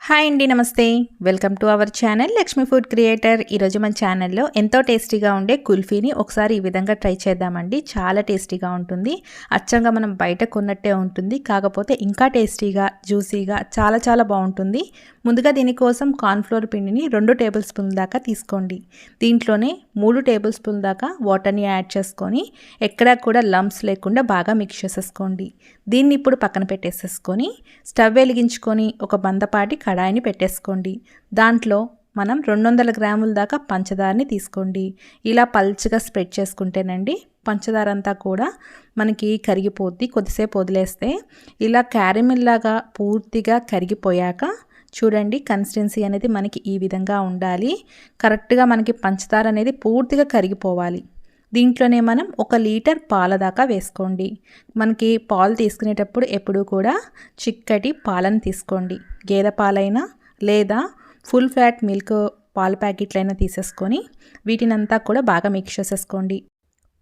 Hi అండి, నమస్తే. Welcome to our channel Lakshmi food creator. ఈరోజు మన ఛానల్లో ఎంతో టేస్టీగా ఉండే కుల్ఫీని ఒకసారి ఈ విధంగా ట్రై చేద్దామండి. చాలా టేస్టీగా ఉంటుంది. అచ్చంగా మనం బయట కొన్నట్టే ఉంటుంది, కాకపోతే ఇంకా టేస్టీగా జ్యూసీగా చాలా చాలా బాగుంటుంది. ముందుగా దీనికోసం కార్న్ఫ్లోర్ పిండిని 2 టేబుల్ స్పూన్ల దాకా తీసుకోండి. దీంట్లోనే 3 టేబుల్ స్పూన్ల దాకా వాటర్ని యాడ్ చేసుకొని ఎక్కడా కూడా లంప్స్ లేకుండా బాగా మిక్స్ చేసేసుకోండి. దీన్ని ఇప్పుడు పక్కన పెట్టేసేసుకొని స్టవ్ వెలిగించుకొని ఒక మందపాటి కడాయిని పెట్టేసుకోండి. దాంట్లో మనం 200 గ్రాముల దాకా పంచదారని తీసుకోండి. ఇలా పల్చగా స్ప్రెడ్ చేసుకుంటేనండి పంచదార అంతా కూడా మనకి కరిగిపోద్ది. కొద్దిసేపు వదిలేస్తే ఇలా క్యారమిల్ లాగా పూర్తిగా కరిగిపోయాక చూడండి, కన్సిస్టెన్సీ అనేది మనకి ఈ విధంగా ఉండాలి. కరెక్ట్గా మనకి పంచదార అనేది పూర్తిగా కరిగిపోవాలి. దీంట్లోనే మనం 1 లీటర్ పాల దాకా వేసుకోండి. మనకి పాలు తీసుకునేటప్పుడు ఎప్పుడూ కూడా చిక్కటి పాలను తీసుకోండి. గేదె పాలైనా లేదా ఫుల్ ఫ్యాట్ మిల్క్ పాల ప్యాకెట్లైనా తీసేసుకొని వీటినంతా కూడా బాగా మిక్స్ చేసేసుకోండి.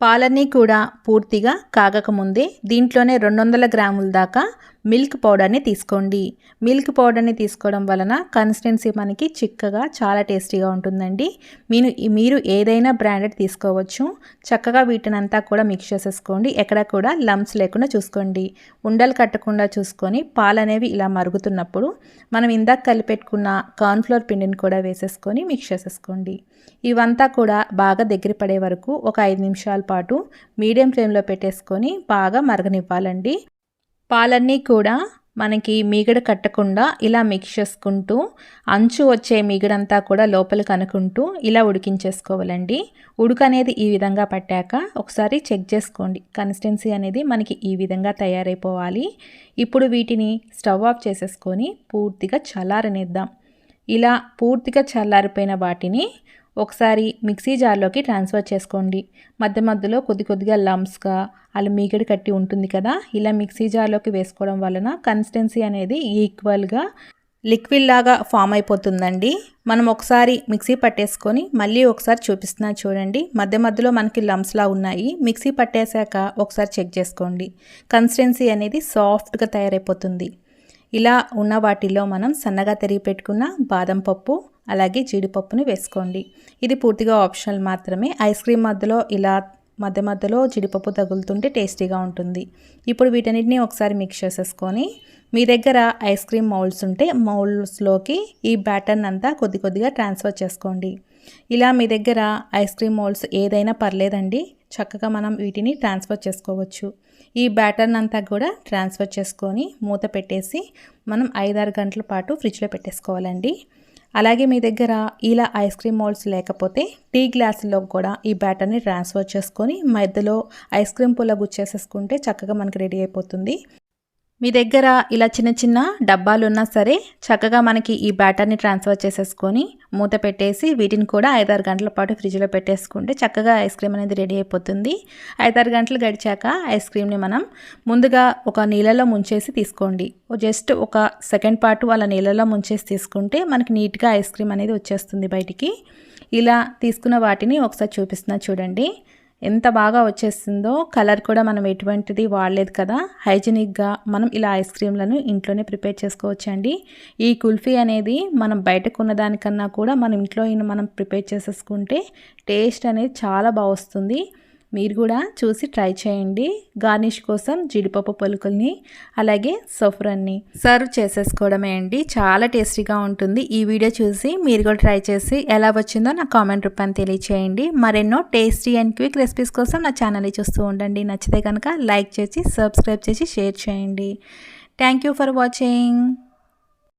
పాలన్నీ కూడా పూర్తిగా కాగకముందే దీంట్లోనే 200 గ్రాముల దాకా మిల్క్ పౌడర్ని తీసుకోండి. మిల్క్ పౌడర్ని తీసుకోవడం వలన కన్సిస్టెన్సీ మనకి చిక్కగా చాలా టేస్టీగా ఉంటుందండి. మీరు ఏదైనా బ్రాండెడ్ తీసుకోవచ్చు. చక్కగా వీటినంతా కూడా మిక్స్ చేసేసుకోండి. ఎక్కడ కూడా లంప్స్ లేకుండా చూసుకోండి. ఉండలు కట్టకుండా చూసుకొని పాలు అనేవి ఇలా మరుగుతున్నప్పుడు మనం ఇందాక కలిపెట్టుకున్న కార్న్ఫ్లోర్ పిండిని కూడా వేసేసుకొని మిక్స్ చేసేసుకోండి. ఇవంతా కూడా బాగా దగ్గర పడే వరకు ఒక 5 నిమిషాల పాటు మీడియం ఫ్లేమ్లో పెట్టేసుకొని బాగా మరగనివ్వాలండి. పాలన్నీ కూడా మనకి మీగడ కట్టకుండా ఇలా మిక్స్ చేసుకుంటూ అంచు వచ్చే మీగడంతా కూడా లోపలికి అనుకుంటూ ఇలా ఉడికించేసుకోవాలండి. ఉడుకనేది ఈ విధంగా పట్టాక ఒకసారి చెక్ చేసుకోండి. కన్సిస్టెన్సీ అనేది మనకి ఈ విధంగా తయారైపోవాలి. ఇప్పుడు వీటిని స్టవ్ ఆఫ్ చేసేసుకొని పూర్తిగా చల్లారనిద్దాం. ఇలా పూర్తిగా చల్లారిపోయిన వాటిని ఒకసారి మిక్సీ జార్లోకి ట్రాన్స్ఫర్ చేసుకోండి. మధ్య మధ్యలో కొద్దిగా లంప్స్గా అలా మీగడ కట్టి ఉంటుంది కదా, ఇలా మిక్సీ జార్లోకి వేసుకోవడం వలన కన్సిస్టెన్సీ అనేది ఈక్వల్గా లిక్విడ్ లాగా ఫామ్ అయిపోతుందండి. మనం ఒకసారి మిక్సీ పట్టేసుకొని మళ్ళీ ఒకసారి చూపిస్తున్నా చూడండి. మధ్య మధ్యలో మనకి లంప్స్లా ఉన్నాయి. మిక్సీ పట్టేశాక ఒకసారి చెక్ చేసుకోండి. కన్సిస్టెన్సీ అనేది సాఫ్ట్గా తయారైపోతుంది. ఇలా ఉన్న వాటిల్లో మనం సన్నగా తరిగి పెట్టుకున్న బాదం పప్పు అలాగే జీడిపప్పుని వేసుకోండి. ఇది పూర్తిగా ఆప్షనల్ మాత్రమే. ఐస్ క్రీమ్ మధ్యలో ఇలా మధ్య మధ్యలో జీడిపప్పు తగులుతుంటే టేస్టీగా ఉంటుంది. ఇప్పుడు వీటన్నిటిని ఒకసారి మిక్స్ చేసేసుకొని మీ దగ్గర ఐస్ క్రీమ్ మౌల్డ్స్ ఉంటే మౌల్డ్స్లోకి ఈ బ్యాటర్ని అంతా కొద్దిగా ట్రాన్స్ఫర్ చేసుకోండి. ఇలా మీ దగ్గర ఐస్ క్రీమ్ మౌల్డ్స్ ఏదైనా పర్లేదండి, చక్కగా మనం వీటిని ట్రాన్స్ఫర్ చేసుకోవచ్చు. ఈ బ్యాటర్ని అంతా కూడా ట్రాన్స్ఫర్ చేసుకొని మూత పెట్టేసి మనం 5-6 గంటల పాటు ఫ్రిడ్జ్లో పెట్టేసుకోవాలండి. అలాగే మీ దగ్గర ఇలా ఐస్ క్రీమ్ మౌల్డ్స్ లేకపోతే టీ గ్లాసుల్లో కూడా ఈ బ్యాటర్ని ట్రాన్స్ఫర్ చేసుకొని మధ్యలో ఐస్ క్రీమ్ పుల్ల గుచ్చేసేసుకుంటే చక్కగా మనకి రెడీ అయిపోతుంది. మీ దగ్గర ఇలా చిన్న చిన్న డబ్బాలు ఉన్నా సరే చక్కగా మనకి ఈ బ్యాటర్ని ట్రాన్స్ఫర్ చేసేసుకొని మూత పెట్టేసి వీటిని కూడా 5-6 గంటల పాటు ఫ్రిడ్జ్లో పెట్టేసుకుంటే చక్కగా ఐస్ క్రీమ్ అనేది రెడీ అయిపోతుంది. 5-6 గంటలు గడిచాక ఐస్ క్రీమ్ని మనం ముందుగా ఒక నీళ్ళలో ముంచేసి తీసుకోండి. జస్ట్ ఒక సెకండ్ పాటు అలా నీళ్ళలో ముంచేసి తీసుకుంటే మనకి నీట్గా ఐస్ క్రీమ్ అనేది వచ్చేస్తుంది బయటికి. ఇలా తీసుకున్న వాటిని ఒకసారి చూపిస్తున్నా చూడండి, ఎంత బాగా వచ్చేస్తుందో. కలర్ కూడా మనం ఎటువంటిది వాడలేదు కదా, హైజీనిక్గా మనం ఇలా ఐస్ క్రీమ్లను ఇంట్లోనే ప్రిపేర్ చేసుకోవచ్చండి. ఈ కుల్ఫీ అనేది మనం బయట కొన్నదానికన్నా కూడా మన ఇంట్లో మనం ప్రిపేర్ చేసేసుకుంటే టేస్ట్ అనేది చాలా బాగా వస్తుంది. మీరు కూడా చూసి ట్రై చేయండి. గార్నిష్ కోసం జీడిపప్పు పలుకుల్ని అలాగే సఫ్రాన్ని సర్వ్ చేసేసుకోవడమే అండి. చాలా టేస్టీగా ఉంటుంది. ఈ వీడియో చూసి మీరు కూడా ట్రై చేసి ఎలా వచ్చిందో నా కామెంట్ రూపాన్ని తెలియచేయండి. మరెన్నో టేస్టీ అండ్ క్విక్ రెసిపీస్ కోసం నా ఛానల్ని చూస్తూ ఉండండి. నచ్చితే కనుక లైక్ చేసి సబ్స్క్రైబ్ చేసి షేర్ చేయండి. Thank you for watching.